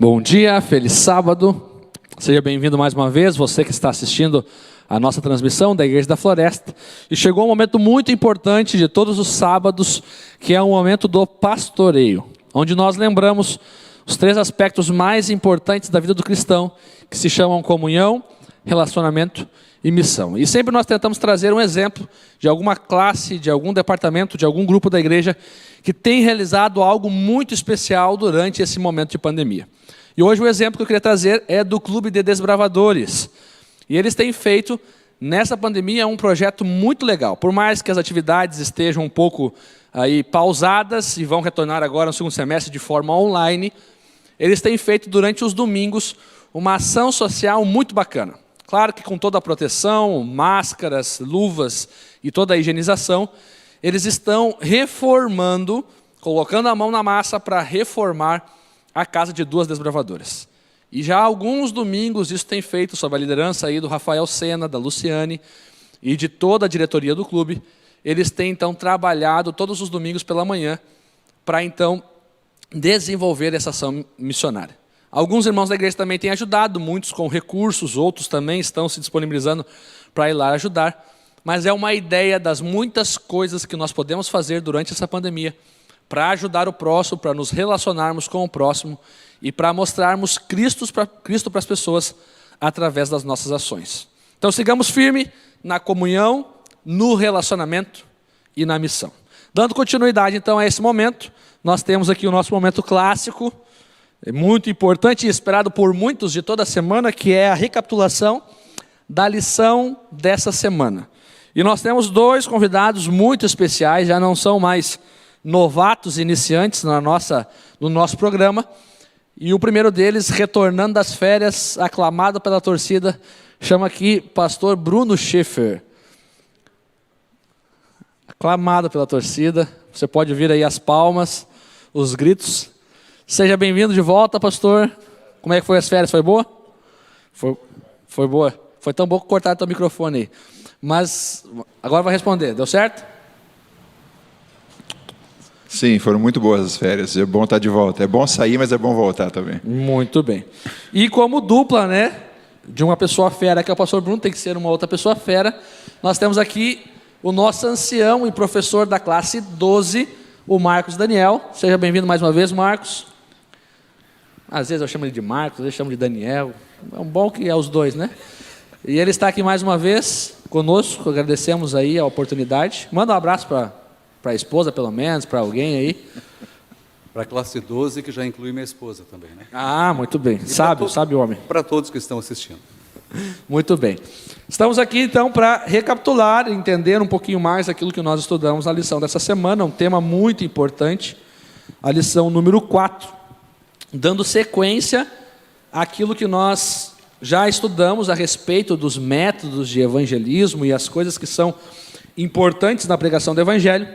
Bom dia, feliz sábado. Seja bem-vindo mais uma vez, você que está assistindo a nossa transmissão da Igreja da Floresta. E chegou um momento muito importante de todos os sábados, que é o momento do pastoreio, onde nós lembramos os 3 aspectos mais importantes da vida do cristão, que se chamam comunhão, relacionamento e missão. E sempre nós tentamos trazer um exemplo de alguma classe, de algum departamento, de algum grupo da igreja que tem realizado algo muito especial durante esse momento de pandemia. E hoje o exemplo que eu queria trazer é do Clube de Desbravadores. E eles têm feito, nessa pandemia, um projeto muito legal. Por mais que as atividades estejam um pouco aí pausadas e vão retornar agora no segundo semestre de forma online, eles têm feito durante os domingos uma ação social muito bacana. Claro que com toda a proteção, máscaras, luvas e toda a higienização, eles estão reformando, colocando a mão na massa para reformar a casa de 2 desbravadoras. E já há alguns domingos isso tem feito sob a liderança aí do Rafael Sena, da Luciane e de toda a diretoria do clube. Eles têm então trabalhado todos os domingos pela manhã para então desenvolver essa ação missionária. Alguns irmãos da igreja também têm ajudado, muitos com recursos, outros também estão se disponibilizando para ir lá ajudar. Mas é uma ideia das muitas coisas que nós podemos fazer durante essa pandemia para ajudar o próximo, para nos relacionarmos com o próximo e para mostrarmos Cristo para as pessoas através das nossas ações. Então sigamos firme na comunhão, no relacionamento e na missão. Dando continuidade então a esse momento, nós temos aqui o nosso momento clássico, muito importante e esperado por muitos de toda a semana, que é a recapitulação da lição dessa semana. E nós temos 2 convidados muito especiais, já não são mais novatos iniciantes no nosso programa. E o primeiro deles, retornando das férias, aclamado pela torcida, chama aqui pastor Bruno Schiffer. Aclamado pela torcida, você pode ouvir aí as palmas, os gritos. Seja bem-vindo de volta, pastor. Como é que foi as férias? Foi boa? Foi boa. Foi tão bom que cortaram teu microfone aí. Mas agora vai responder, deu certo? Sim, foram muito boas as férias. É bom estar de volta. É bom sair, mas é bom voltar também. Muito bem. E como dupla, né, de uma pessoa fera, que é o pastor Bruno, tem que ser uma outra pessoa fera, nós temos aqui o nosso ancião e professor da classe 12, o Marcos Daniel. Seja bem-vindo mais uma vez, Marcos. Às vezes eu chamo ele de Marcos, às vezes eu chamo de Daniel. É um bom que é os dois, né? E ele está aqui mais uma vez conosco, agradecemos aí a oportunidade. Manda um abraço para a esposa, pelo menos, para alguém aí. Para a classe 12, que já inclui minha esposa também, né? Ah, muito bem. Sabe o homem. Para todos que estão assistindo. Muito bem. Estamos aqui, então, para recapitular, entender um pouquinho mais aquilo que nós estudamos na lição dessa semana, um tema muito importante, a lição número 4, dando sequência àquilo que nós já estudamos a respeito dos métodos de evangelismo e as coisas que são importantes na pregação do evangelho.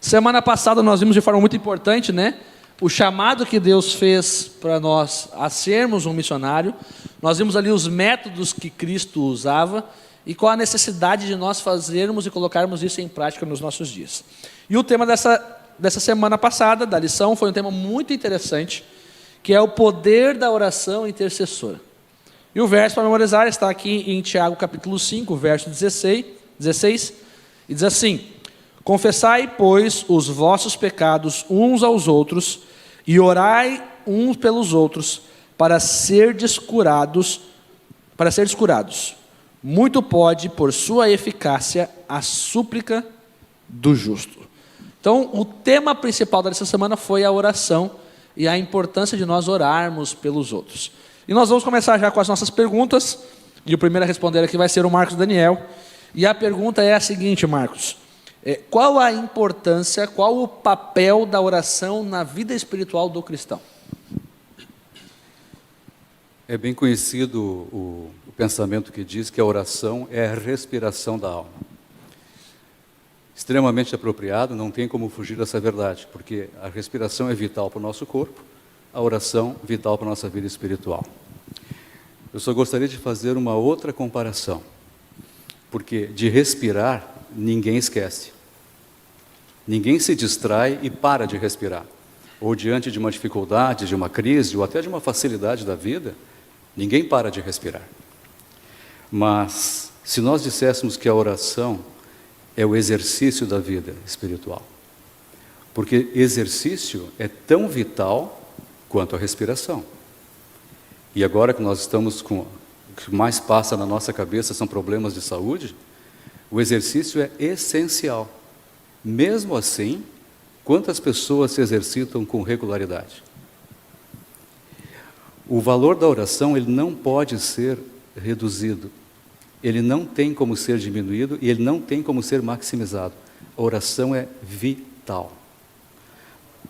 Semana passada nós vimos de forma muito importante, né, o chamado que Deus fez para nós a sermos um missionário. Nós vimos ali os métodos que Cristo usava e qual a necessidade de nós fazermos e colocarmos isso em prática nos nossos dias. E o tema dessa semana passada, da lição, foi um tema muito interessante, que é o poder da oração intercessora. E o verso para memorizar está aqui em Tiago capítulo 5, verso 16, e diz assim: confessai, pois, os vossos pecados uns aos outros, e orai uns pelos outros, para serdes curados. Muito pode, por sua eficácia, a súplica do justo. Então, o tema principal dessa semana foi a oração e a importância de nós orarmos pelos outros. E nós vamos começar já com as nossas perguntas, e o primeiro a responder aqui vai ser o Marcos Daniel. E a pergunta é a seguinte, Marcos: qual a importância, qual o papel da oração na vida espiritual do cristão? É bem conhecido o pensamento que diz que a oração é a respiração da alma. Extremamente apropriado, não tem como fugir dessa verdade, porque a respiração é vital para o nosso corpo, a oração vital para a nossa vida espiritual. Eu só gostaria de fazer uma outra comparação, porque de respirar ninguém esquece. Ninguém se distrai e para de respirar. ou diante de uma dificuldade, de uma crise, ou até de uma facilidade da vida, ninguém para de respirar. Mas, se nós disséssemos que a oração é o exercício da vida espiritual, porque exercício é tão vital quanto a respiração. E agora que nós estamos com... o que mais passa na nossa cabeça são problemas de saúde, o exercício é essencial. Mesmo assim, quantas pessoas se exercitam com regularidade? O valor da oração, ele não pode ser reduzido. Ele não tem como ser diminuído e ele não tem como ser maximizado. A oração é vital.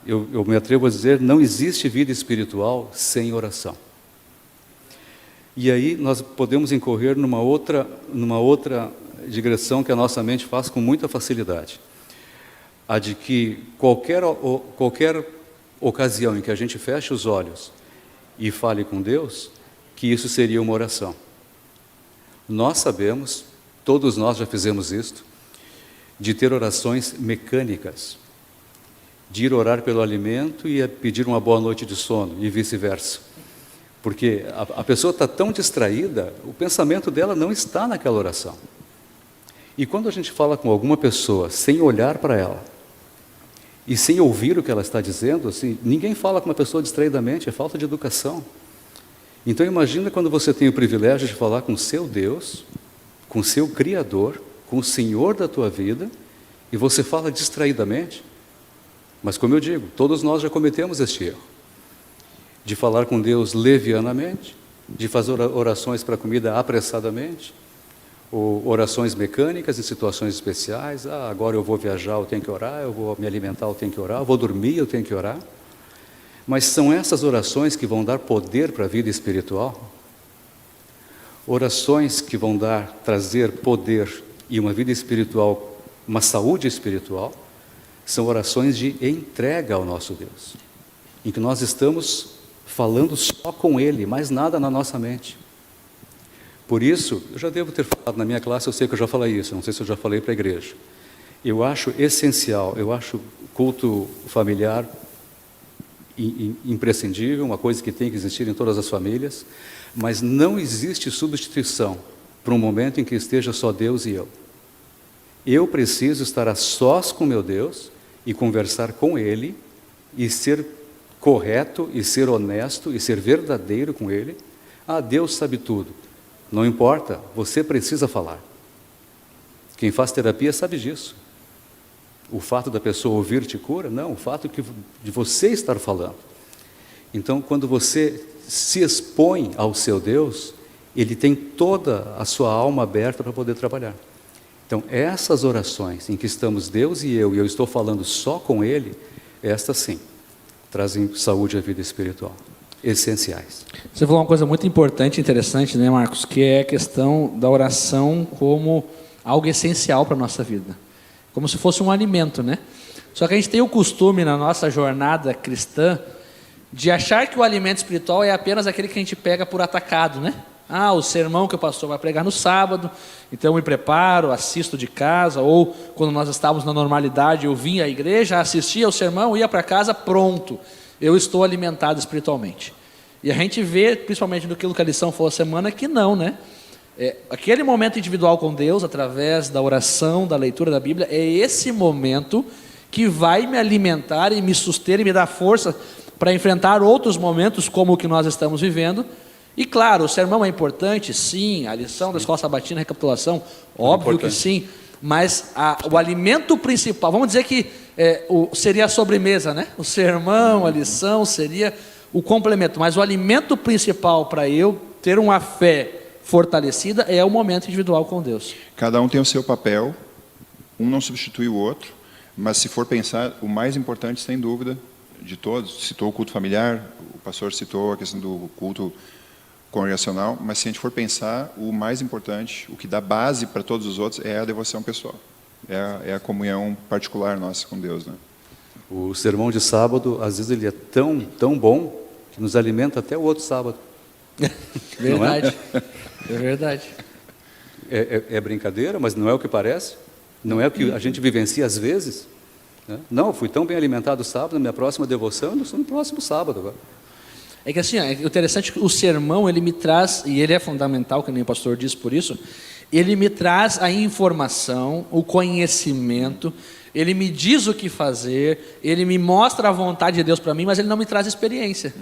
Eu me atrevo a dizer, não existe vida espiritual sem oração. E aí nós podemos incorrer numa outra digressão que a nossa mente faz com muita facilidade. A de que qualquer ocasião em que a gente feche os olhos e fale com Deus, que isso seria uma oração. Nós sabemos, todos nós já fizemos isto, de ter orações mecânicas, de ir orar pelo alimento e pedir uma boa noite de sono e vice-versa. Porque a pessoa está tão distraída, o pensamento dela não está naquela oração. E quando a gente fala com alguma pessoa sem olhar para ela e sem ouvir o que ela está dizendo, assim, ninguém fala com uma pessoa distraidamente, é falta de educação. Então imagina quando você tem o privilégio de falar com o seu Deus, com o seu Criador, com o Senhor da tua vida, e você fala distraidamente. Mas como eu digo, todos nós já cometemos este erro. De falar com Deus levianamente, de fazer orações para a comida apressadamente, ou orações mecânicas em situações especiais. Agora eu vou viajar, eu tenho que orar, eu vou me alimentar, eu tenho que orar, eu vou dormir, eu tenho que orar. Mas são essas orações que vão dar poder para a vida espiritual? Orações que vão trazer poder e uma vida espiritual, uma saúde espiritual, são orações de entrega ao nosso Deus, em que nós estamos falando só com Ele, mais nada na nossa mente. Por isso, eu já devo ter falado na minha classe, eu sei que eu já falei isso, não sei se eu já falei para a igreja. Eu acho essencial, eu acho culto familiar imprescindível, uma coisa que tem que existir em todas as famílias, mas não existe substituição para um momento em que esteja só Deus e eu. Eu preciso estar a sós com meu Deus e conversar com Ele e ser correto, e ser honesto, e ser verdadeiro com Ele. Deus sabe tudo. Não importa, você precisa falar. Quem faz terapia sabe disso. O fato da pessoa ouvir te cura? Não, o fato de você estar falando. Então, quando você se expõe ao seu Deus, Ele tem toda a sua alma aberta para poder trabalhar. Então, essas orações em que estamos Deus e eu estou falando só com Ele, estas sim, trazem saúde à vida espiritual. Essenciais. Você falou uma coisa muito importante e interessante, né, Marcos? Que é a questão da oração como algo essencial para a nossa vida. Como se fosse um alimento, né? Só que a gente tem o costume na nossa jornada cristã de achar que o alimento espiritual é apenas aquele que a gente pega por atacado, né? O sermão que o pastor vai pregar no sábado, então eu me preparo, assisto de casa, ou quando nós estávamos na normalidade, eu vinha à igreja, assistia ao sermão, ia para casa, pronto, eu estou alimentado espiritualmente. E a gente vê, principalmente no que a lição falou semana, que não, né? Aquele momento individual com Deus, através da oração, da leitura da Bíblia, é esse momento que vai me alimentar e me suster e me dar força para enfrentar outros momentos como o que nós estamos vivendo. E claro, o sermão é importante, sim, a lição da escola sabatina, a recapitulação, óbvio que sim, mas o alimento principal, vamos dizer que seria a sobremesa, né? O sermão, a lição seria o complemento, mas o alimento principal para eu ter uma fé fortalecida é o momento individual com Deus. Cada um tem o seu papel, um não substitui o outro, mas se for pensar, o mais importante, sem dúvida, de todos, citou o culto familiar, o pastor citou a questão do culto congregacional, mas se a gente for pensar, o mais importante, o que dá base para todos os outros é a devoção pessoal, é a comunhão particular nossa com Deus, né? O sermão de sábado, às vezes ele é tão bom que nos alimenta até o outro sábado. Verdade, é verdade. É brincadeira, mas não é o que parece, não é o que a gente vivencia às vezes. né? Não, fui tão bem alimentado sábado, na minha próxima devoção, eu estou no próximo sábado agora. É que assim, é interessante que o sermão, ele me traz, e ele é fundamental, que nem o pastor disse por isso, ele me traz a informação, o conhecimento, ele me diz o que fazer, ele me mostra a vontade de Deus para mim, mas ele não me traz experiência.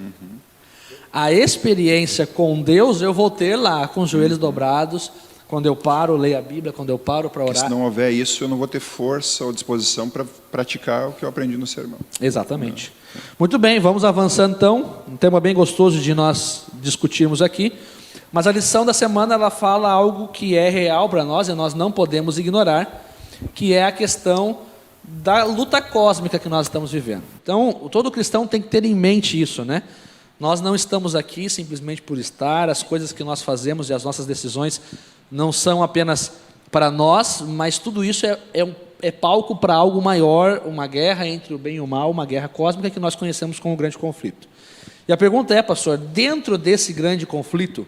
A experiência com Deus eu vou ter lá, com os joelhos dobrados, quando eu paro, leio a Bíblia, quando eu paro para Porque orar. se não houver isso, eu não vou ter força ou disposição para praticar o que eu aprendi no sermão. Exatamente. Muito bem, vamos avançando então. Um tema bem gostoso de nós discutirmos aqui. Mas a lição da semana, ela fala algo que é real para nós e nós não podemos ignorar, que é a questão da luta cósmica que nós estamos vivendo. Então, todo cristão tem que ter em mente isso, né? Nós não estamos aqui simplesmente por estar, as coisas que nós fazemos e as nossas decisões não são apenas para nós, mas tudo isso é palco para algo maior, uma guerra entre o bem e o mal, uma guerra cósmica que nós conhecemos como o grande conflito. E a pergunta é, pastor, dentro desse grande conflito,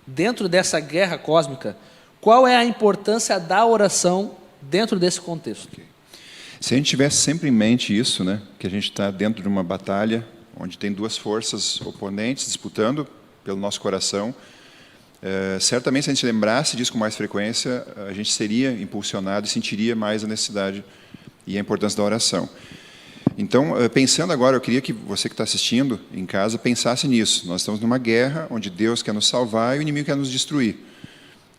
dentro dessa guerra cósmica, qual é a importância da oração dentro desse contexto? Se a gente tivesse sempre em mente isso, né, que a gente está dentro de uma batalha, onde tem duas forças oponentes disputando pelo nosso coração, certamente se a gente lembrasse disso com mais frequência, a gente seria impulsionado e sentiria mais a necessidade e a importância da oração. Então, pensando agora, eu queria que você que está assistindo em casa pensasse nisso. Nós estamos numa guerra onde Deus quer nos salvar e o inimigo quer nos destruir.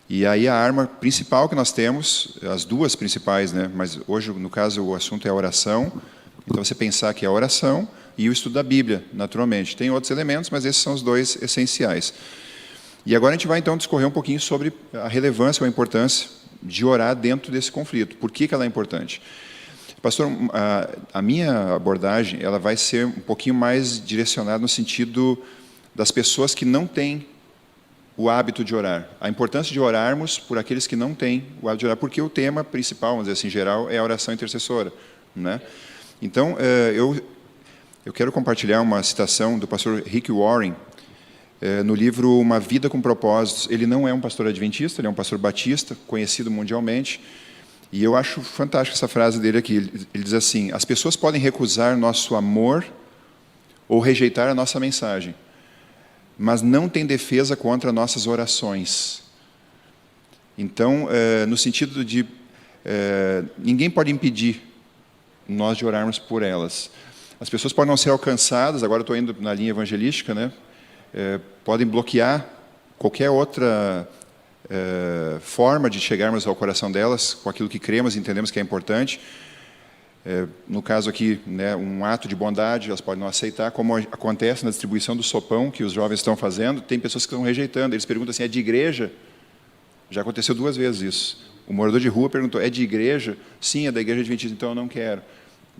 E aí a arma principal que nós temos, as duas principais, né? Mas hoje, no caso, o assunto é a oração. Então, você pensar que é a oração e o estudo da Bíblia, naturalmente. Tem outros elementos, mas esses são os dois essenciais. E agora a gente vai, então, discorrer um pouquinho sobre a relevância ou a importância de orar dentro desse conflito. Por que ela é importante? Pastor, a minha abordagem ela vai ser um pouquinho mais direcionada no sentido das pessoas que não têm o hábito de orar. A importância de orarmos por aqueles que não têm o hábito de orar, porque o tema principal, vamos dizer assim, em geral, é a oração intercessora, né? Então, eu quero compartilhar uma citação do pastor Rick Warren, no livro Uma Vida com Propósitos. Ele não é um pastor adventista, ele é um pastor batista, conhecido mundialmente. E eu acho fantástica essa frase dele aqui. Ele diz assim: as pessoas podem recusar nosso amor ou rejeitar a nossa mensagem, mas não tem defesa contra nossas orações. Então, no sentido de ninguém pode impedir nós de orarmos por elas. As pessoas podem não ser alcançadas, agora eu estou indo na linha evangelística, né? Podem bloquear qualquer outra forma de chegarmos ao coração delas, com aquilo que cremos e entendemos que é importante. No caso aqui, né, um ato de bondade, elas podem não aceitar, como acontece na distribuição do sopão que os jovens estão fazendo, tem pessoas que estão rejeitando. Eles perguntam assim, é de igreja? Já aconteceu 2 vezes isso. O morador de rua perguntou, é de igreja? Sim, é da igreja adventista, então eu não quero.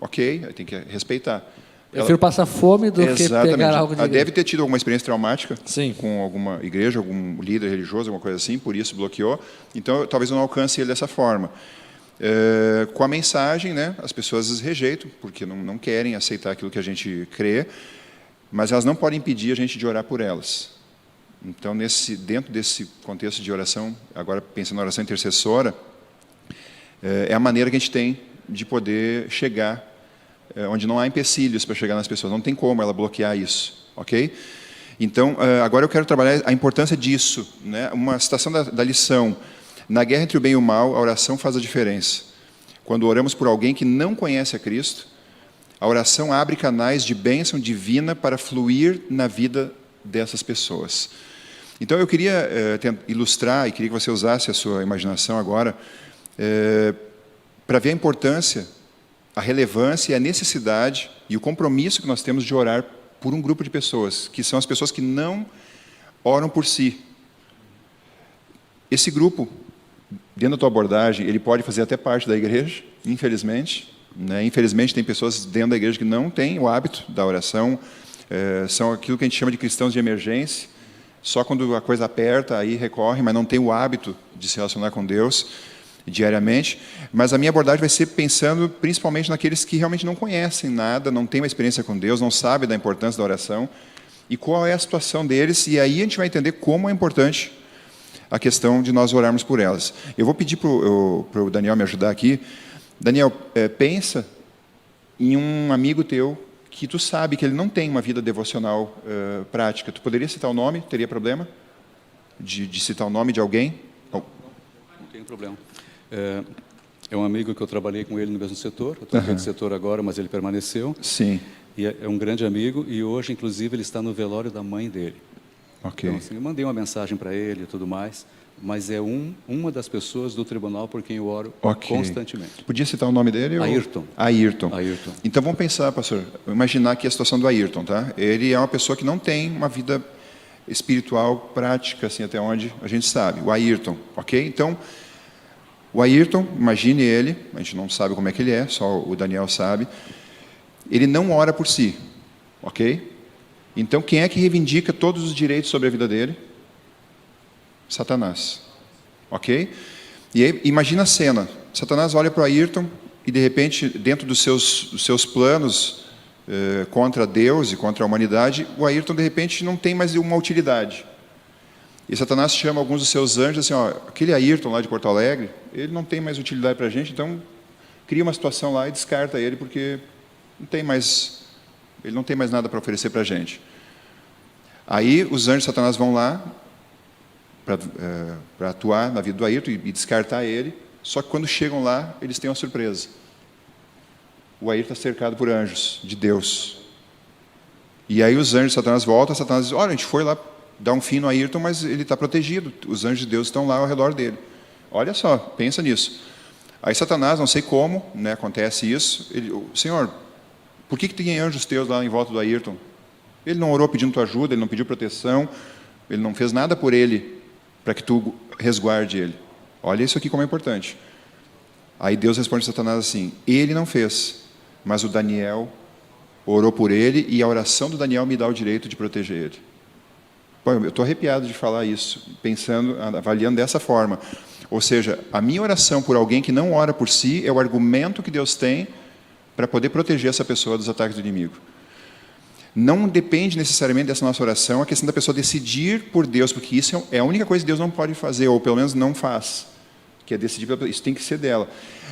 Ok, tem que respeitar. Eu prefiro passar fome do que pegar algo de igreja. Deve ter tido alguma experiência traumática Sim. com alguma igreja, algum líder religioso, alguma coisa assim, por isso bloqueou. Então, talvez eu não alcance ele dessa forma. Com a mensagem, né, as pessoas às vezes rejeitam, porque não querem aceitar aquilo que a gente crê, mas elas não podem impedir a gente de orar por elas. Então, dentro desse contexto de oração, agora pensando na oração intercessora, é a maneira que a gente tem de poder chegar onde não há empecilhos para chegar nas pessoas, não tem como ela bloquear isso, ok? Então, agora eu quero trabalhar a importância disso, né? Uma citação da lição: na guerra entre o bem e o mal, a oração faz a diferença. Quando oramos por alguém que não conhece a Cristo, a oração abre canais de bênção divina para fluir na vida dessas pessoas. Então, eu queria ilustrar, e queria que você usasse a sua imaginação agora, para ver a importância, a relevância e a necessidade e o compromisso que nós temos de orar por um grupo de pessoas, que são as pessoas que não oram por si. Esse grupo, dentro da tua abordagem, ele pode fazer até parte da igreja, infelizmente, né? Infelizmente, tem pessoas dentro da igreja que não têm o hábito da oração, são aquilo que a gente chama de cristãos de emergência, só quando a coisa aperta, aí recorre, mas não tem o hábito de se relacionar com Deus diariamente. Mas a minha abordagem vai ser pensando principalmente naqueles que realmente não conhecem nada, não têm uma experiência com Deus, não sabem da importância da oração e qual é a situação deles, e aí a gente vai entender como é importante a questão de nós orarmos por elas. Eu vou pedir para o Daniel me ajudar aqui. Daniel, pensa em um amigo teu que tu sabe que ele não tem uma vida devocional prática. Tu poderia citar o nome? Teria problema de citar o nome de alguém? Não tem problema. É um amigo que eu trabalhei com ele no mesmo setor. Eu troquei de setor agora, mas ele permaneceu. Sim. E é um grande amigo, e hoje, inclusive, ele está no velório da mãe dele. Ok. Então, assim, eu mandei uma mensagem para ele e tudo mais, mas é uma das pessoas do tribunal por quem eu oro constantemente. Podia citar o nome dele? Ayrton. Ayrton. Ayrton. Então vamos pensar, pastor, imaginar aqui a situação do Ayrton, tá? Ele é uma pessoa que não tem uma vida espiritual prática, assim, até onde a gente sabe. O Ayrton, ok? Então, o Ayrton, imagine ele, a gente não sabe como é que ele é, só o Daniel sabe. Ele não ora por si, ok? Então, quem é que reivindica todos os direitos sobre a vida dele? Satanás, ok? E aí, imagina a cena. Satanás olha para o Ayrton e, de repente, dentro dos seus planos contra Deus e contra a humanidade, o Ayrton, de repente, não tem mais uma utilidade. E Satanás chama alguns dos seus anjos assim, ó, aquele Ayrton lá de Porto Alegre, ele não tem mais utilidade para a gente, então cria uma situação lá e descarta ele, porque ele não tem mais nada para oferecer para a gente. Aí os anjos de Satanás vão lá para atuar na vida do Ayrton e descartar ele, só que quando chegam lá, eles têm uma surpresa. O Ayrton está cercado por anjos de Deus. E aí os anjos de Satanás voltam, Satanás diz, olha, a gente foi lá dar um fim no Ayrton, mas ele está protegido, os anjos de Deus estão lá ao redor dele. Olha só, pensa nisso. Aí Satanás, não sei como, né, acontece isso, Senhor, por que tem anjos teus lá em volta do Ayrton? Ele não orou pedindo tua ajuda, ele não pediu proteção, ele não fez nada por ele, para que tu resguarde ele. Olha isso aqui como é importante. Aí Deus responde a Satanás assim, ele não fez, mas o Daniel orou por ele, e a oração do Daniel me dá o direito de proteger ele. Pô, eu estou arrepiado de falar isso, pensando, avaliando dessa forma. Ou seja, a minha oração por alguém que não ora por si é o argumento que Deus tem para poder proteger essa pessoa dos ataques do inimigo. Não depende necessariamente dessa nossa oração a questão da pessoa decidir por Deus, porque isso é a única coisa que Deus não pode fazer, ou pelo menos não faz, que é decidir, isso tem que ser dela.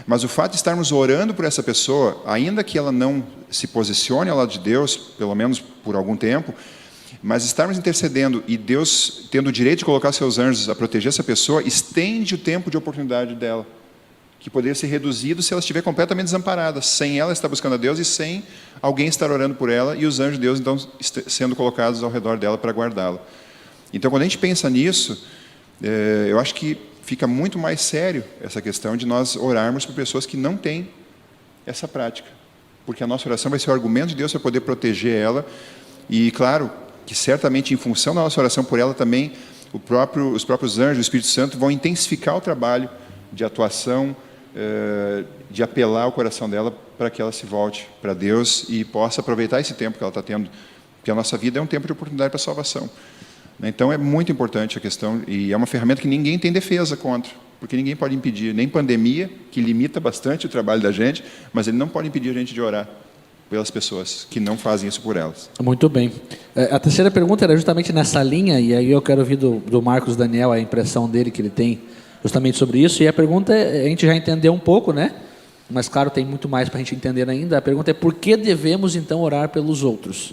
Mas o fato de estarmos orando por essa pessoa, ainda que ela não se posicione ao lado de Deus, pelo menos por algum tempo, mas estarmos intercedendo e Deus tendo o direito de colocar seus anjos a proteger essa pessoa, estende o tempo de oportunidade dela, que poderia ser reduzido se ela estiver completamente desamparada, sem ela estar buscando a Deus e sem alguém estar orando por ela, e os anjos de Deus, então, sendo colocados ao redor dela para guardá-la. Então, quando a gente pensa nisso, eu acho que fica muito mais sério essa questão de nós orarmos por pessoas que não têm essa prática, porque a nossa oração vai ser o argumento de Deus para poder proteger ela, e, claro, que certamente, em função da nossa oração por ela também, os próprios anjos, o Espírito Santo, vão intensificar o trabalho de atuação, de apelar ao coração dela para que ela se volte para Deus e possa aproveitar esse tempo que ela está tendo, porque a nossa vida é um tempo de oportunidade para a salvação. Então, é muito importante a questão, e é uma ferramenta que ninguém tem defesa contra, porque ninguém pode impedir, nem pandemia, que limita bastante o trabalho da gente, mas ele não pode impedir a gente de orar pelas pessoas que não fazem isso por elas. Muito bem. A terceira pergunta era justamente nessa linha, e aí eu quero ouvir do Marcos Daniel a impressão dele que ele tem justamente sobre isso, e a pergunta a gente já entendeu um pouco, né? Mas claro, tem muito mais para a gente entender ainda. A pergunta é por que devemos então orar pelos outros?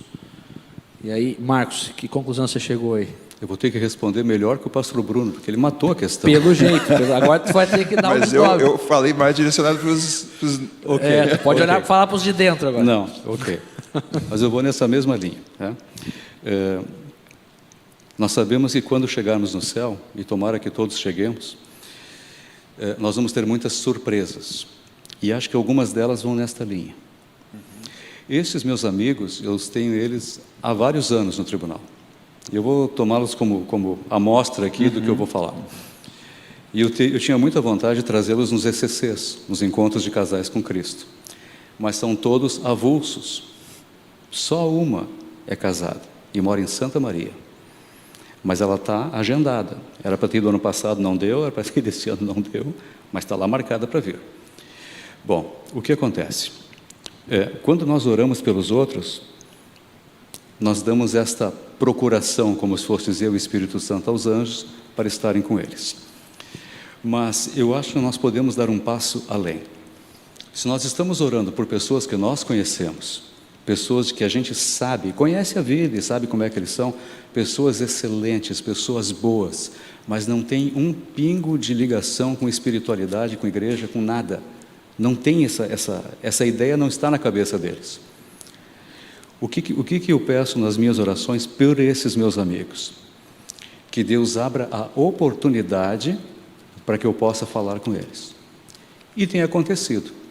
E aí, Marcos, que conclusão você chegou aí? Eu vou ter que responder melhor que o pastor Bruno, porque ele matou a questão. Pelo jeito. Agora tu vai ter que dar Mas eu falei mais direcionado para os... Okay, tu pode olhar, falar para os de dentro agora. Não, ok. Mas eu vou nessa mesma linha. Tá? Nós sabemos que quando chegarmos no céu, e tomara que todos cheguemos, nós vamos ter muitas surpresas. E acho que algumas delas vão nesta linha. Esses meus amigos, eu tenho eles há vários anos no tribunal. Eu vou tomá-los como amostra aqui do que eu vou falar. E eu tinha muita vontade de trazê-los nos ECCs, nos Encontros de Casais com Cristo. Mas são todos avulsos. Só uma é casada e mora em Santa Maria. Mas ela está agendada. Era para ter ido ano passado, não deu. Era para ter ido esse ano, não deu. Mas está lá marcada para vir. Bom, o que acontece? Quando nós oramos pelos outros, nós damos esta procuração, como se fosse dizer o Espírito Santo aos anjos, para estarem com eles. Mas eu acho que nós podemos dar um passo além. Se nós estamos orando por pessoas que nós conhecemos, pessoas que a gente sabe, conhece a vida e sabe como é que eles são, pessoas excelentes, pessoas boas, mas não tem um pingo de ligação com espiritualidade, com igreja, com nada. Não tem essa ideia, não está na cabeça deles. O que eu peço nas minhas orações por esses meus amigos? Que Deus abra a oportunidade para que eu possa falar com eles. E tem acontecido.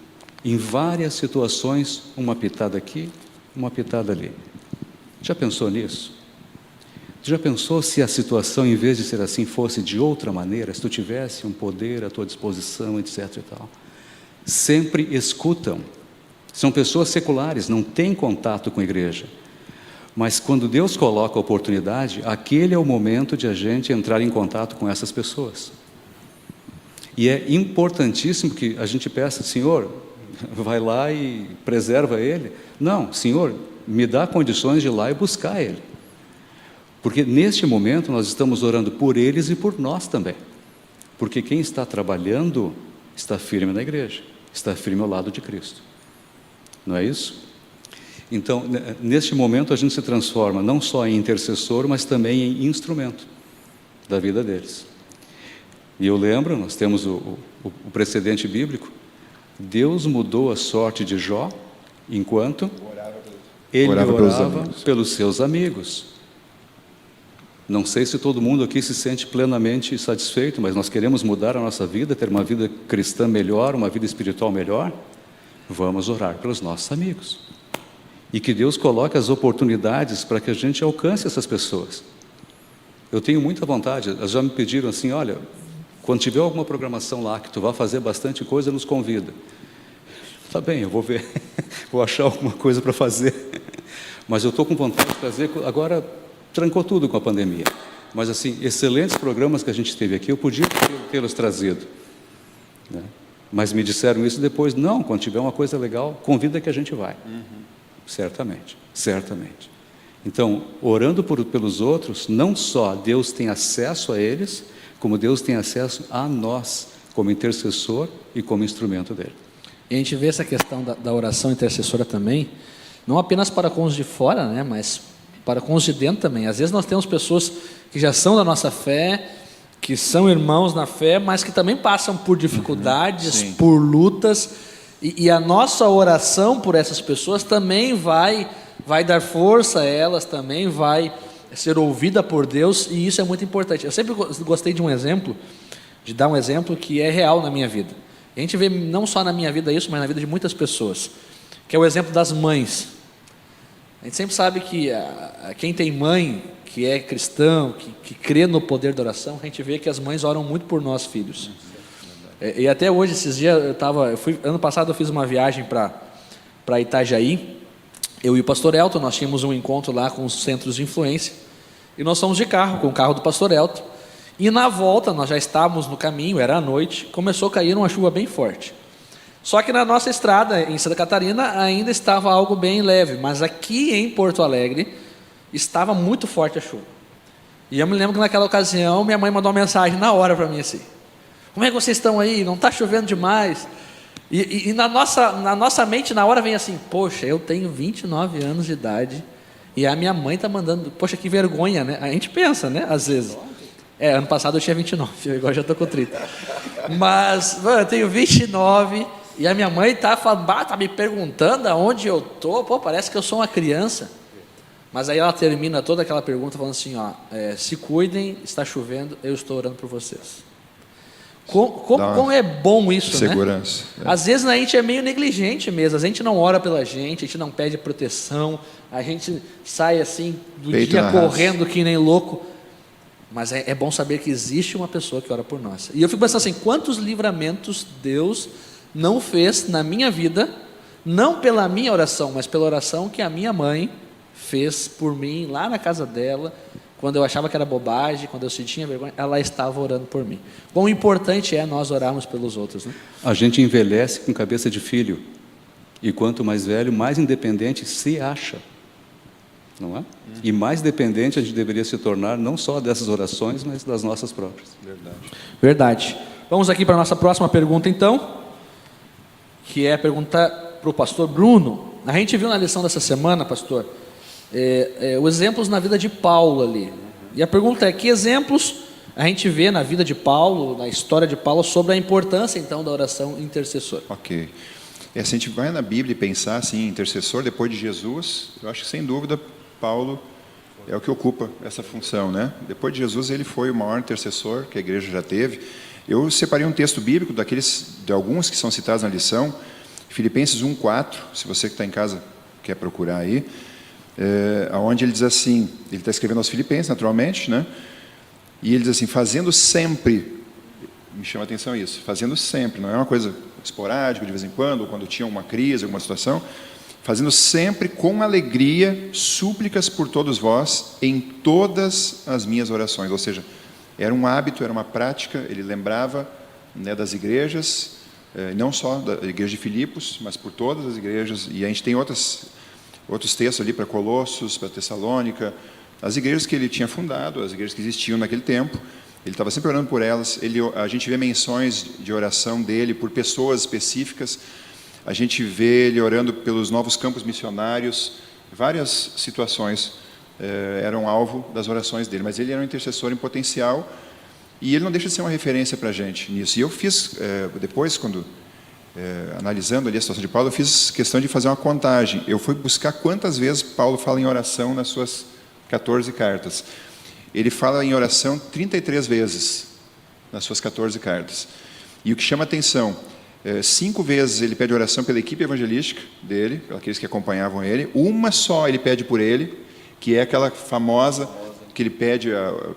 Em várias situações, uma pitada aqui, uma pitada ali. Já pensou nisso? Já pensou se a situação, em vez de ser assim, fosse de outra maneira? Se tu tivesse um poder à tua disposição, etc. e tal. Sempre escutam. São pessoas seculares, não têm contato com a igreja. Mas quando Deus coloca a oportunidade, aquele é o momento de a gente entrar em contato com essas pessoas. E é importantíssimo que a gente peça, Senhor, vai lá e preserva ele. Não, Senhor, me dá condições de ir lá e buscar ele. Porque neste momento nós estamos orando por eles e por nós também. Porque quem está trabalhando está firme na igreja, está firme ao lado de Cristo. Não é isso? Então, neste momento a gente se transforma não só em intercessor, mas também em instrumento da vida deles. E eu lembro, nós temos o precedente bíblico, Deus mudou a sorte de Jó enquanto ele orava pelos seus amigos. Não sei se todo mundo aqui se sente plenamente satisfeito, mas nós queremos mudar a nossa vida, ter uma vida cristã melhor, uma vida espiritual melhor. Vamos orar pelos nossos amigos. E que Deus coloque as oportunidades para que a gente alcance essas pessoas. Eu tenho muita vontade, elas já me pediram assim, olha, quando tiver alguma programação lá, que tu vai fazer bastante coisa, nos convida. Tá bem, eu vou ver, vou achar alguma coisa para fazer. Mas eu estou com vontade de fazer, agora trancou tudo com a pandemia. Mas assim, excelentes programas que a gente teve aqui, eu podia tê-los trazido. Né? Mas me disseram isso depois, não, quando tiver uma coisa legal, convida que a gente vai. Certamente, certamente. Então, orando pelos outros, não só Deus tem acesso a eles, como Deus tem acesso a nós, como intercessor e como instrumento dele. E a gente vê essa questão da oração intercessora também, não apenas para com os de fora, né, mas para com os de dentro também. Às vezes nós temos pessoas que já são da nossa fé, que são irmãos na fé, mas que também passam por dificuldades, por lutas, e a nossa oração por essas pessoas também vai dar força a elas, também vai ser ouvida por Deus, e isso é muito importante. Eu sempre gostei de dar um exemplo que é real na minha vida. A gente vê não só na minha vida isso, mas na vida de muitas pessoas, que é o exemplo das mães. A gente sempre sabe que quem tem mãe, que é cristão, que crê no poder da oração, a gente vê que as mães oram muito por nós, filhos. E até hoje, esses dias, ano passado eu fiz uma viagem para Itajaí, eu e o pastor Elton, nós tínhamos um encontro lá com os centros de influência, e nós fomos de carro, com o carro do pastor Elton, e na volta, nós já estávamos no caminho, era à noite, começou a cair uma chuva bem forte. Só que na nossa estrada, em Santa Catarina, ainda estava algo bem leve, mas aqui em Porto Alegre, estava muito forte a chuva. E eu me lembro que naquela ocasião, minha mãe mandou uma mensagem na hora para mim assim, como é que vocês estão aí? Não está chovendo demais? E na nossa mente, na hora vem assim, poxa, eu tenho 29 anos de idade, e a minha mãe está mandando, poxa, que vergonha, né? A gente pensa, né, às vezes. Ano passado eu tinha 29, agora já estou com 30. Mas, mano, eu tenho 29, e a minha mãe está falando, tá me perguntando aonde eu estou, parece que eu sou uma criança. Mas aí ela termina toda aquela pergunta falando assim, se cuidem, está chovendo, eu estou orando por vocês. Como é bom isso, segurança, né? Às vezes a gente é meio negligente mesmo, a gente não ora pela gente, a gente não pede proteção, a gente sai assim do peito dia correndo raça, que nem louco, mas é bom saber que existe uma pessoa que ora por nós. E eu fico pensando assim, quantos livramentos Deus não fez na minha vida, não pela minha oração, mas pela oração que a minha mãe fez por mim lá na casa dela, quando eu achava que era bobagem, quando eu sentia vergonha, ela estava orando por mim. Quão importante é nós orarmos pelos outros, né? A gente envelhece com cabeça de filho, e quanto mais velho, mais independente se acha, não é? E mais dependente a gente deveria se tornar, não só dessas orações, mas das nossas próprias. verdade. Verdade. Vamos aqui para a nossa próxima pergunta, então. que é a pergunta para o pastor Bruno. A gente viu na lição dessa semana, pastor, os exemplos na vida de Paulo ali. E a pergunta é, que exemplos a gente vê na vida de Paulo, na história de Paulo, sobre a importância, então, da oração intercessora? Ok. Se a gente vai na Bíblia e pensar assim, intercessor depois de Jesus, eu acho que, sem dúvida, Paulo é o que ocupa essa função, né? Depois de Jesus, ele foi o maior intercessor que a igreja já teve. Eu separei um texto bíblico de alguns que são citados na lição, Filipenses 1:4, se você que está em casa quer procurar aí, onde ele diz assim, ele está escrevendo aos Filipenses, naturalmente, né? E ele diz assim, fazendo sempre, me chama a atenção isso, fazendo sempre, não é uma coisa esporádica, de vez em quando, ou quando tinha uma crise, alguma situação, fazendo sempre com alegria súplicas por todos vós em todas as minhas orações. Ou seja, era um hábito, era uma prática, ele lembrava, né, das igrejas, não só da igreja de Filipos, mas por todas as igrejas. E a gente tem outros textos ali para Colossos, para Tessalônica, as igrejas que ele tinha fundado, as igrejas que existiam naquele tempo. Ele estava sempre orando por elas. A gente vê menções de oração dele por pessoas específicas. A gente vê ele orando pelos novos campos missionários. Várias situações eram alvo das orações dele. Mas ele era um intercessor em potencial e ele não deixa de ser uma referência para a gente nisso. E eu fiz, depois, analisando ali a situação de Paulo, eu fiz questão de fazer uma contagem. Eu fui buscar quantas vezes Paulo fala em oração nas suas 14 cartas. Ele fala em oração 33 vezes nas suas 14 cartas. E o que chama atenção, 5 vezes ele pede oração pela equipe evangelística dele, aqueles que acompanhavam ele. Uma só ele pede por ele, que é aquela famosa que ele pede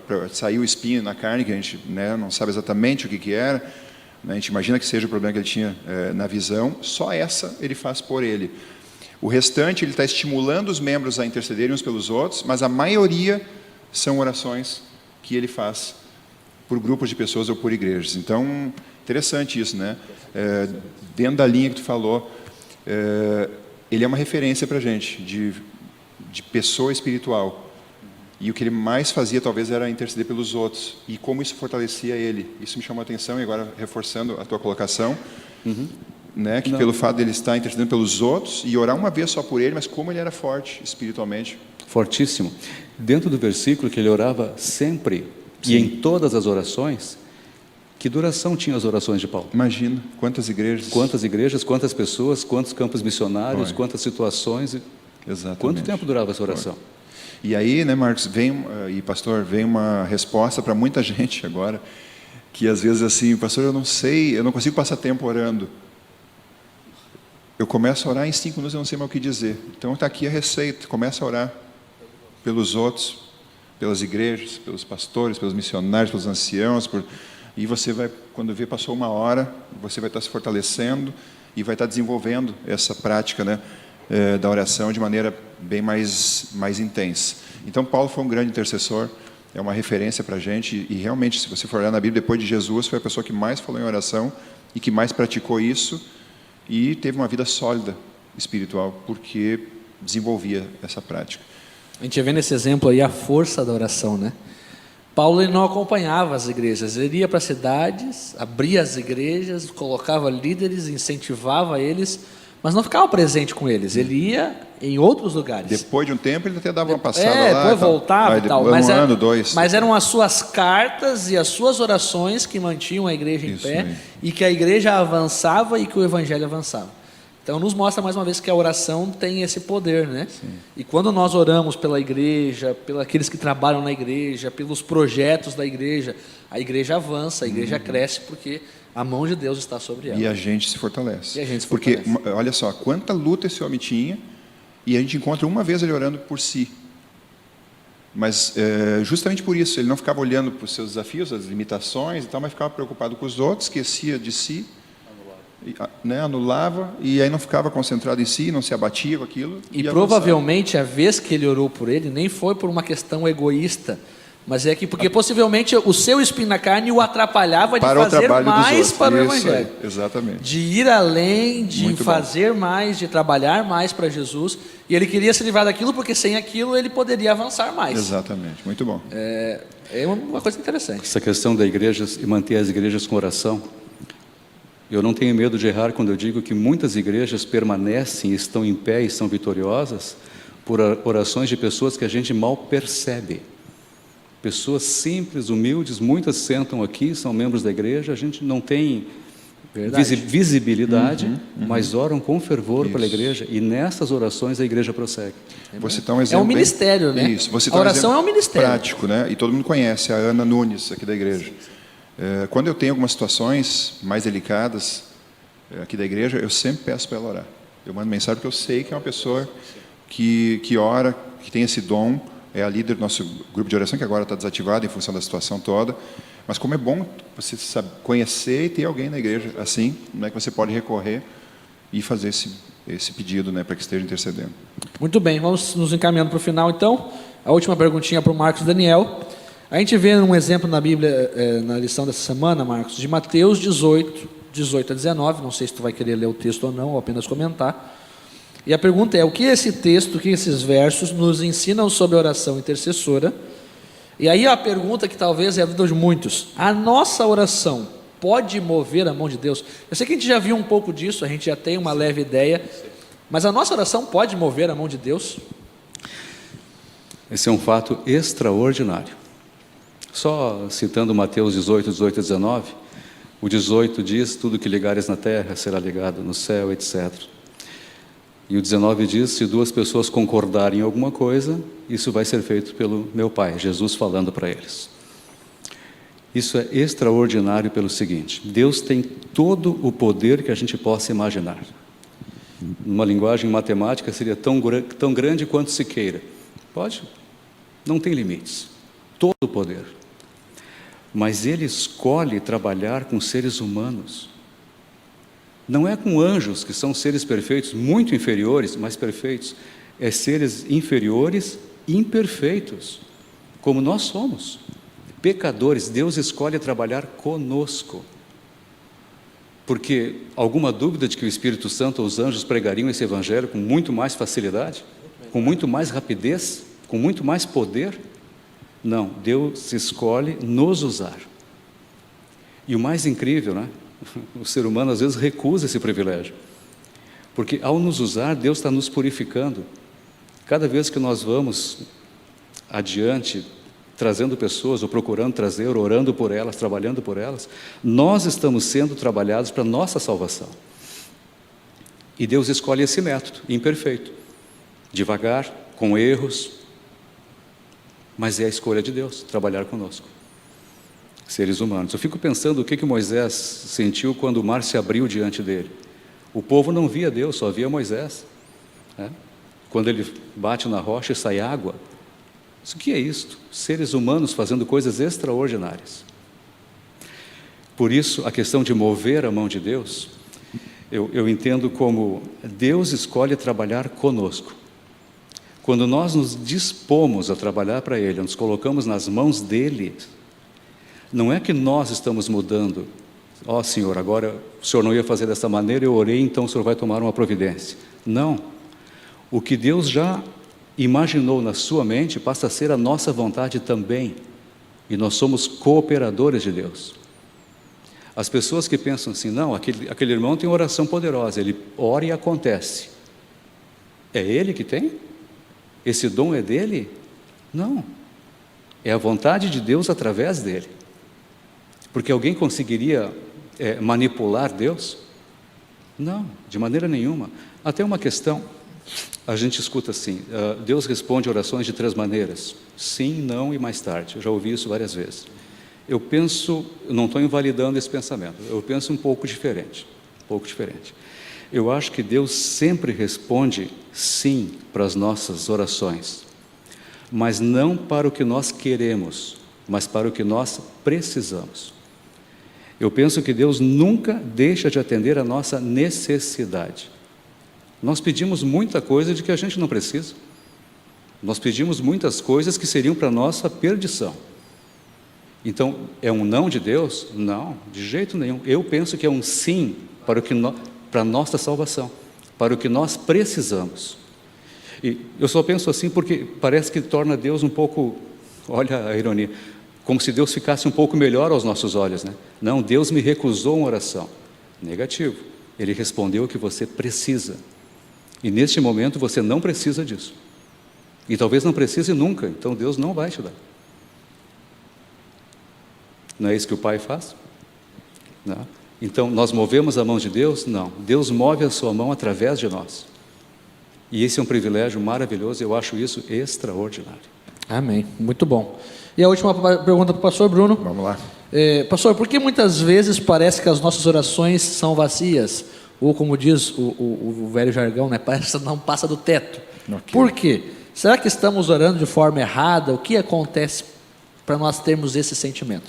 para sair o espinho na carne, que a gente, né, não sabe exatamente o que era. A gente imagina que seja o problema que ele tinha na visão. Só essa ele faz por ele. O restante ele está estimulando os membros a intercederem uns pelos outros, mas a maioria são orações que ele faz por grupos de pessoas ou por igrejas. Então, interessante isso, né? Dentro da linha que tu falou, ele é uma referência para a gente, de pessoa espiritual. E o que ele mais fazia, talvez, era interceder pelos outros. E como isso fortalecia ele. Isso me chamou a atenção, e agora, reforçando a tua colocação, né, que pelo fato de ele estar intercedendo pelos outros, e orar uma vez só por ele, mas como ele era forte espiritualmente. Fortíssimo. Dentro do versículo que ele orava sempre, sim, e em todas as orações, que duração tinham as orações de Paulo? Imagina, quantas igrejas. Quantas igrejas, quantas pessoas, quantos campos missionários, quantas situações. Exatamente. Quanto tempo durava essa oração? E aí, né, Marcos, e pastor, vem uma resposta para muita gente agora, que às vezes assim, pastor, eu não sei, eu não consigo passar tempo orando. Eu começo a orar em 5 minutos, eu não sei mais o que dizer. Então está aqui a receita, começa a orar pelos outros, pelas igrejas, pelos pastores, pelos missionários, pelos anciãos, e você vai, quando vê, passou 1 hora, você vai estar se fortalecendo e vai estar desenvolvendo essa prática, né, da oração de maneira bem mais intensa. Então, Paulo foi um grande intercessor, é uma referência para a gente, e realmente, se você for olhar na Bíblia, depois de Jesus, foi a pessoa que mais falou em oração e que mais praticou isso, e teve uma vida sólida espiritual, porque desenvolvia essa prática. A gente vê nesse exemplo aí a força da oração, né? Paulo, ele não acompanhava as igrejas, ele ia para cidades, abria as igrejas, colocava líderes, incentivava eles, mas não ficava presente com eles, ele ia em outros lugares. Depois de um tempo ele até dava uma passada lá. Depois voltava e tal. Ano, 2. Mas eram as suas cartas e as suas orações que mantinham a igreja em pé, aí, e que a igreja avançava e que o evangelho avançava. Então nos mostra mais uma vez que a oração tem esse poder, né? Sim. E quando nós oramos pela igreja, pelos aqueles que trabalham na igreja, pelos projetos da igreja, a igreja avança, a igreja cresce, porque a mão de Deus está sobre ela. E a gente se fortalece. Porque, olha só, quanta luta esse homem tinha, e a gente encontra uma vez ele orando por si. Mas justamente por isso, ele não ficava olhando para os seus desafios, as limitações e tal, mas ficava preocupado com os outros, esquecia de si, anulava, e aí não ficava concentrado em si, não se abatia com aquilo. E provavelmente a vez que ele orou por ele nem foi por uma questão egoísta, mas é que porque possivelmente o seu espinho na carne o atrapalhava de fazer mais para o evangelho. Exatamente. De ir além, de fazer mais, de trabalhar mais para Jesus. E ele queria se livrar daquilo porque sem aquilo ele poderia avançar mais. Exatamente, muito bom. É uma coisa interessante. Essa questão da igreja e manter as igrejas com oração. Eu não tenho medo de errar quando eu digo que muitas igrejas permanecem, estão em pé e são vitoriosas por orações de pessoas que a gente mal percebe. Pessoas simples, humildes, muitas sentam aqui, são membros da igreja, a gente não tem visibilidade, mas oram com fervor pela igreja, e nessas orações a igreja prossegue. Vou citar um exemplo É um ministério, né? Isso. Vou citar A oração um exemplo é um ministério. prático, né? E todo mundo conhece, a Ana Nunes, aqui da igreja. Quando eu tenho algumas situações mais delicadas aqui da igreja, eu sempre peço para ela orar. Eu mando mensagem porque eu sei que é uma pessoa que ora, que tem esse dom, é a líder do nosso grupo de oração, que agora está desativado em função da situação toda. Mas como é bom você saber, conhecer e ter alguém na igreja assim, né, que você pode recorrer e fazer esse pedido, né, para que esteja intercedendo. Muito bem, vamos nos encaminhando para o final então. A última perguntinha para o Marcos Daniel. A gente vê um exemplo na Bíblia, na lição dessa semana, Marcos, de Mateus 18, 18 a 19. Não sei se tu vai querer ler o texto ou não, ou apenas comentar. E a pergunta é, o que esse texto, o que esses versos nos ensinam sobre a oração intercessora? E aí a pergunta que talvez é a dúvida de muitos: a nossa oração pode mover a mão de Deus? Eu sei que a gente já viu um pouco disso, a gente já tem uma leve ideia, mas a nossa oração pode mover a mão de Deus? Esse é um fato extraordinário. Só citando Mateus 18, 18 a 19, o 18 diz, tudo que ligares na terra será ligado no céu, etc. E o 19 diz, se duas pessoas concordarem em alguma coisa, isso vai ser feito pelo meu Pai, Jesus falando para eles. Isso é extraordinário pelo seguinte: Deus tem todo o poder que a gente possa imaginar. Numa linguagem matemática seria tão grande quanto se queira. Pode? Não tem limites. Todo o poder. Mas Ele escolhe trabalhar com seres humanos. Não é com anjos, que são seres perfeitos, muito inferiores, mas perfeitos. É seres inferiores, imperfeitos, como nós somos. Pecadores, Deus escolhe trabalhar conosco. Porque alguma dúvida de que o Espírito Santo ou os anjos pregariam esse evangelho com muito mais facilidade, com muito mais rapidez, com muito mais poder? Não, Deus escolhe nos usar. E o mais incrível, né? O ser humano às vezes recusa esse privilégio, porque ao nos usar, Deus está nos purificando. Cada vez que nós vamos adiante, trazendo pessoas, ou procurando trazer, orando por elas, trabalhando por elas, nós estamos sendo trabalhados para a nossa salvação. E Deus escolhe esse método, imperfeito, devagar, com erros, mas é a escolha de Deus, trabalhar conosco, seres humanos. Eu fico pensando o que Moisés sentiu quando o mar se abriu diante dele. O povo não via Deus, só via Moisés, né? Quando ele bate na rocha e sai água. O que é isto? Seres humanos fazendo coisas extraordinárias. Por isso, a questão de mover a mão de Deus, eu entendo como Deus escolhe trabalhar conosco. Quando nós nos dispomos a trabalhar para Ele, nos colocamos nas mãos dEle, não é que nós estamos mudando. Ó Senhor, agora o Senhor não ia fazer dessa maneira, eu orei, então o Senhor vai tomar uma providência. Não. O que Deus já imaginou na sua mente passa a ser a nossa vontade também. E nós somos cooperadores de Deus. As pessoas que pensam assim, não, aquele irmão tem oração poderosa, ele ora e acontece. É ele que tem? Esse dom é dele? Não. É a vontade de Deus através dele. Porque alguém conseguiria manipular Deus? Não, de maneira nenhuma. Até uma questão, a gente escuta assim, Deus responde orações de 3 maneiras: sim, não e mais tarde. Eu já ouvi isso várias vezes. Eu penso, não estou invalidando esse pensamento, eu penso um pouco diferente. Eu acho que Deus sempre responde sim para as nossas orações, mas não para o que nós queremos, mas para o que nós precisamos. Eu penso que Deus nunca deixa de atender a nossa necessidade. Nós pedimos muita coisa de que a gente não precisa. Nós pedimos muitas coisas que seriam para a nossa perdição. Então, é um não de Deus? Não, de jeito nenhum. Eu penso que é um sim para a nossa salvação, para o que nós precisamos. E eu só penso assim porque parece que torna Deus um pouco, olha a ironia, como se Deus ficasse um pouco melhor aos nossos olhos, né? Não, Deus me recusou uma oração. Negativo. Ele respondeu o que você precisa. E neste momento você não precisa disso. E talvez não precise nunca, então Deus não vai te dar. Não é isso que o Pai faz? Não. Então, nós movemos a mão de Deus? Não. Deus move a sua mão através de nós. E esse é um privilégio maravilhoso, eu acho isso extraordinário. Amém. Muito bom. E a última pergunta para o pastor Bruno. Vamos lá. Pastor, por que muitas vezes parece que as nossas orações são vazias? Ou como diz o velho jargão, né? Parece que não passa do teto. Okay. Por quê? Será que estamos orando de forma errada? O que acontece para nós termos esse sentimento?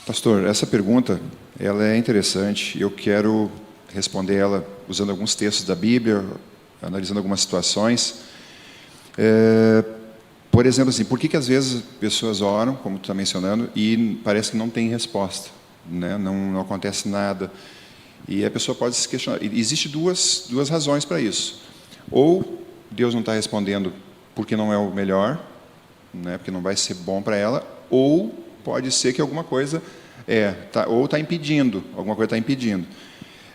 Pastor, essa pergunta ela é interessante. Eu quero responder ela usando alguns textos da Bíblia, analisando algumas situações. Por exemplo, assim, por que às vezes pessoas oram, como tu está mencionando, e parece que não tem resposta, né? Não acontece nada. E a pessoa pode se questionar. Existem duas razões para isso. Ou Deus não está respondendo porque não é o melhor, né? Porque não vai ser bom para ela, ou pode ser que alguma coisa está impedindo, alguma coisa está impedindo.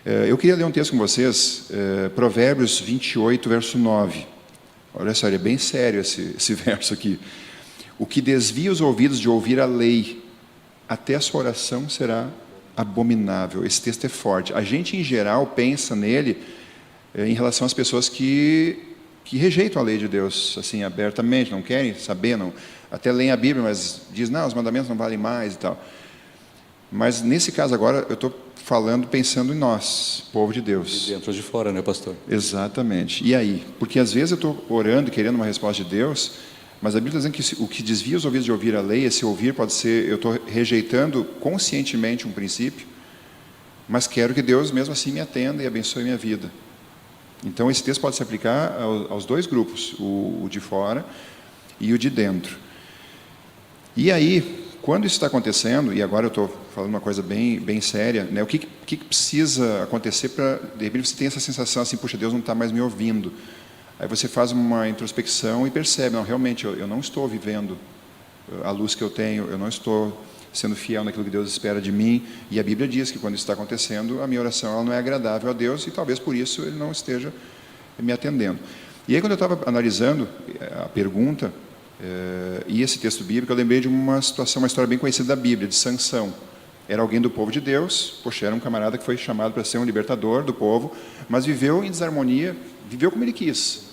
Eu queria ler um texto com vocês, Provérbios 28, verso 9. Olha só, é bem sério esse verso aqui. O que desvia os ouvidos de ouvir a lei, até a sua oração será abominável. Esse texto é forte. A gente, em geral, pensa nele em relação às pessoas que rejeitam a lei de Deus, assim, abertamente, não querem saber, não, até leem a Bíblia, mas dizem, não, os mandamentos não valem mais e tal. Mas, nesse caso agora, eu estou falando, pensando em nós, povo de Deus. De dentro ou de fora, né, pastor? Exatamente. E aí? Porque, às vezes, eu estou orando, querendo uma resposta de Deus, mas a Bíblia está dizendo que o que desvia os ouvidos de ouvir a lei, esse ouvir pode ser, eu estou rejeitando conscientemente um princípio, mas quero que Deus, mesmo assim, me atenda e abençoe minha vida. Então, esse texto pode se aplicar aos dois grupos, o de fora e o de dentro. E aí, quando isso está acontecendo, e agora eu estou falando uma coisa bem séria, né? O que precisa acontecer para, de repente, você tem essa sensação assim, puxa, Deus não está mais me ouvindo. Aí você faz uma introspecção e percebe, não, realmente, eu não estou vivendo a luz que eu tenho, eu não estou sendo fiel naquilo que Deus espera de mim, e a Bíblia diz que quando isso está acontecendo, a minha oração ela não é agradável a Deus, e talvez por isso Ele não esteja me atendendo. E aí, quando eu estava analisando a pergunta, e esse texto bíblico, eu lembrei de uma história bem conhecida da Bíblia, de Sansão. Era alguém do povo de Deus, poxa, era um camarada que foi chamado para ser um libertador do povo, mas viveu em desarmonia, viveu como ele quis.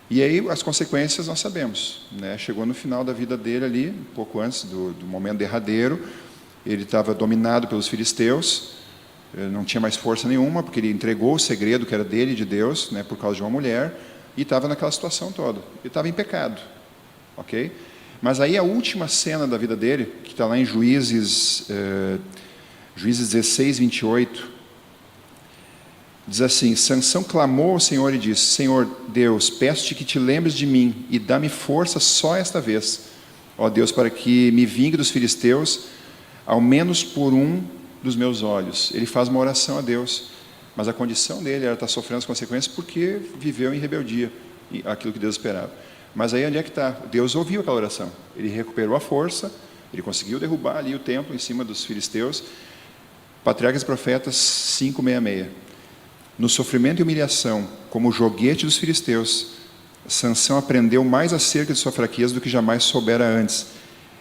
E aí as consequências nós sabemos, né? Chegou no final da vida dele ali, um pouco antes do momento derradeiro, ele estava dominado pelos filisteus, não tinha mais força nenhuma, porque ele entregou o segredo que era dele e de Deus, né, por causa de uma mulher, e estava naquela situação toda. Ele estava em pecado, ok? Mas aí a última cena da vida dele, que está lá em Juízes 16, 28, diz assim, Sansão clamou ao Senhor e disse, Senhor Deus, peço-te que te lembres de mim e dá-me força só esta vez, ó Deus, para que me vingue dos filisteus, ao menos por um dos meus olhos. Ele faz uma oração a Deus, mas a condição dele era estar sofrendo as consequências porque viveu em rebeldia, aquilo que Deus esperava. Mas aí onde é que está? Deus ouviu aquela oração, ele recuperou a força, ele conseguiu derrubar ali o templo em cima dos filisteus. Patriarcas e Profetas 5:66. No sofrimento e humilhação, como joguete dos filisteus, Sansão aprendeu mais acerca de sua fraqueza do que jamais soubera antes,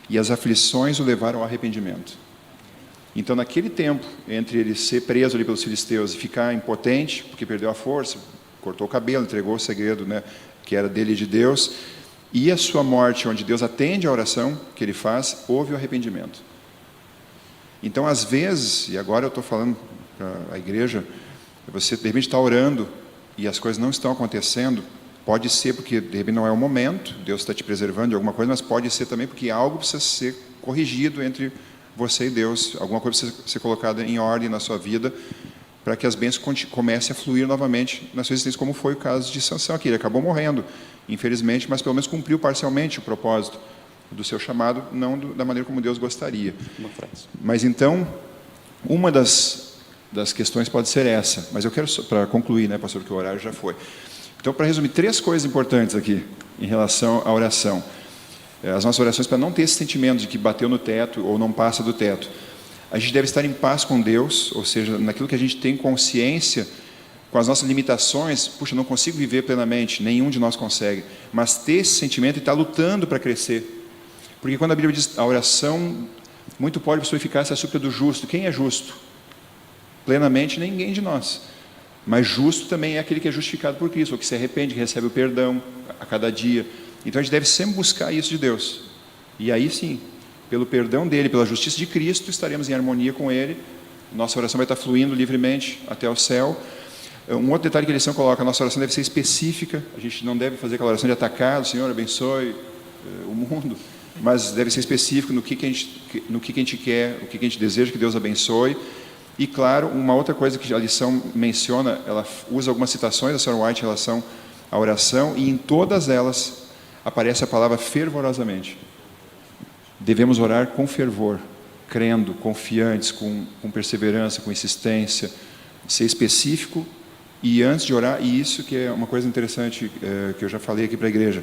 e as aflições o levaram ao arrependimento. Então, naquele tempo, entre ele ser preso ali pelos filisteus e ficar impotente, porque perdeu a força, cortou o cabelo, entregou o segredo, né, que era dele e de Deus, e a sua morte, onde Deus atende a oração que ele faz, houve o arrependimento. Então, às vezes, e agora eu estou falando para a igreja, você de repente está orando e as coisas não estão acontecendo, pode ser porque de repente não é o momento, Deus está te preservando de alguma coisa, mas pode ser também porque algo precisa ser corrigido entre você e Deus, alguma coisa precisa ser colocada em ordem na sua vida, para que as bênçãos comecem a fluir novamente na sua existência, como foi o caso de Sansão aqui. Ele acabou morrendo, infelizmente, mas pelo menos cumpriu parcialmente o propósito do seu chamado, não da maneira como Deus gostaria. Mas então, uma das questões pode ser essa, mas eu quero, para concluir, né, pastor, que o horário já foi. Então, para resumir, 3 coisas importantes aqui, em relação à oração. As nossas orações, para não ter esse sentimento de que bateu no teto ou não passa do teto. A gente deve estar em paz com Deus, ou seja, naquilo que a gente tem consciência, com as nossas limitações. Puxa, não consigo viver plenamente, nenhum de nós consegue. Mas ter esse sentimento e estar lutando para crescer. Porque quando a Bíblia diz a oração, muito pode personificar-se a súplica do justo. Quem é justo? Plenamente ninguém de nós. Mas justo também é aquele que é justificado por Cristo, ou que se arrepende, que recebe o perdão a cada dia. Então a gente deve sempre buscar isso de Deus. E aí sim, pelo perdão dele, pela justiça de Cristo, estaremos em harmonia com ele. Nossa oração vai estar fluindo livremente até o céu. Um outro detalhe que a lição coloca: a nossa oração deve ser específica. A gente não deve fazer aquela oração de atacado, Senhor, abençoe o mundo, mas deve ser específico no que a gente quer, o que a gente deseja que Deus abençoe. E claro, uma outra coisa que a lição menciona, ela usa algumas citações da Sra. White em relação à oração, e em todas elas aparece a palavra fervorosamente. Devemos orar com fervor, crendo, confiantes, com perseverança, com insistência, ser específico. E antes de orar, e isso que é uma coisa interessante que eu já falei aqui para a igreja,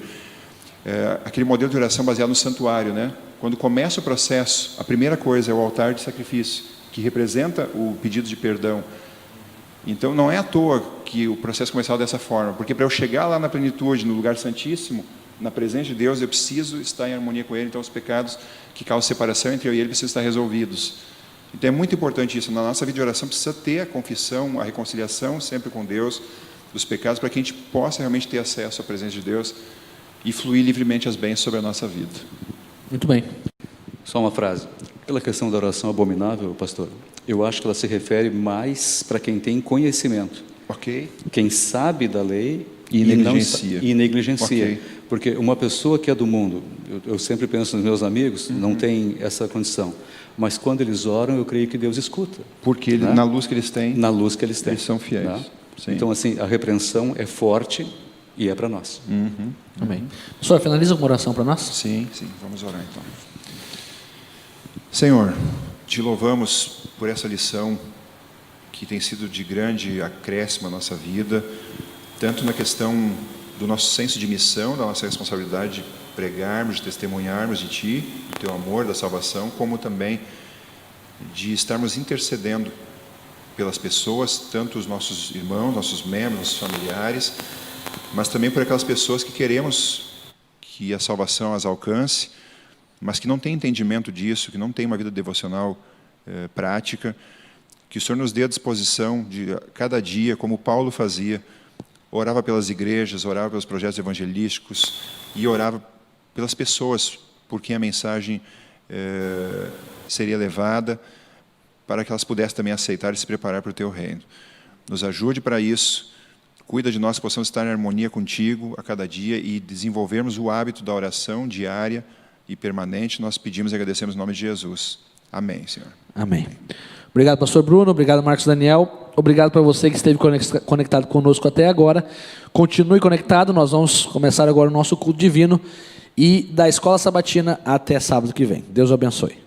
aquele modelo de oração baseado no santuário, né? Quando começa o processo, a primeira coisa é o altar de sacrifício, que representa o pedido de perdão. Então não é à toa que o processo começou dessa forma, porque para eu chegar lá na plenitude, no lugar santíssimo, na presença de Deus, eu preciso estar em harmonia com Ele. Então os pecados que causam separação entre eu e Ele precisam estar resolvidos. Então é muito importante isso. Na nossa vida de oração precisa ter a confissão, a reconciliação sempre com Deus dos pecados, para que a gente possa realmente ter acesso à presença de Deus e fluir livremente as bênçãos sobre a nossa vida. Muito bem. Só uma frase. Pela questão da oração abominável, pastor, eu acho que ela se refere mais para quem tem conhecimento. Ok. Quem sabe da lei e negligencia. E negligencia. Okay. Porque uma pessoa que é do mundo, eu sempre penso nos meus amigos, não tem essa condição. Mas quando eles oram, eu creio que Deus escuta. Porque né? Na luz que eles têm, eles são fiéis. Né? Então, assim, a repreensão é forte e é para nós. Amém. Senhor, finaliza com uma oração para nós? Sim, vamos orar então. Senhor, te louvamos por essa lição que tem sido de grande acréscimo à nossa vida, tanto na questão do nosso senso de missão, da nossa responsabilidade de pregarmos, de testemunharmos de Ti, do Teu amor, da salvação, como também de estarmos intercedendo pelas pessoas, tanto os nossos irmãos, nossos membros, nossos familiares, mas também por aquelas pessoas que queremos que a salvação as alcance, mas que não têm entendimento disso, que não têm uma vida devocional prática, que o Senhor nos dê a disposição de, cada dia, como Paulo fazia, orava pelas igrejas, orava pelos projetos evangelísticos e orava pelas pessoas por quem a mensagem seria levada, para que elas pudessem também aceitar e se preparar para o Teu reino. Nos ajude para isso, cuida de nós, que possamos estar em harmonia contigo a cada dia e desenvolvermos o hábito da oração diária e permanente. Nós pedimos e agradecemos em nome de Jesus. Amém, Senhor. Amém. Obrigado, pastor Bruno. Obrigado, Marcos Daniel. Obrigado para você que esteve conectado conosco até agora. Continue conectado. Nós vamos começar agora o nosso culto divino e da escola sabatina até sábado que vem. Deus o abençoe.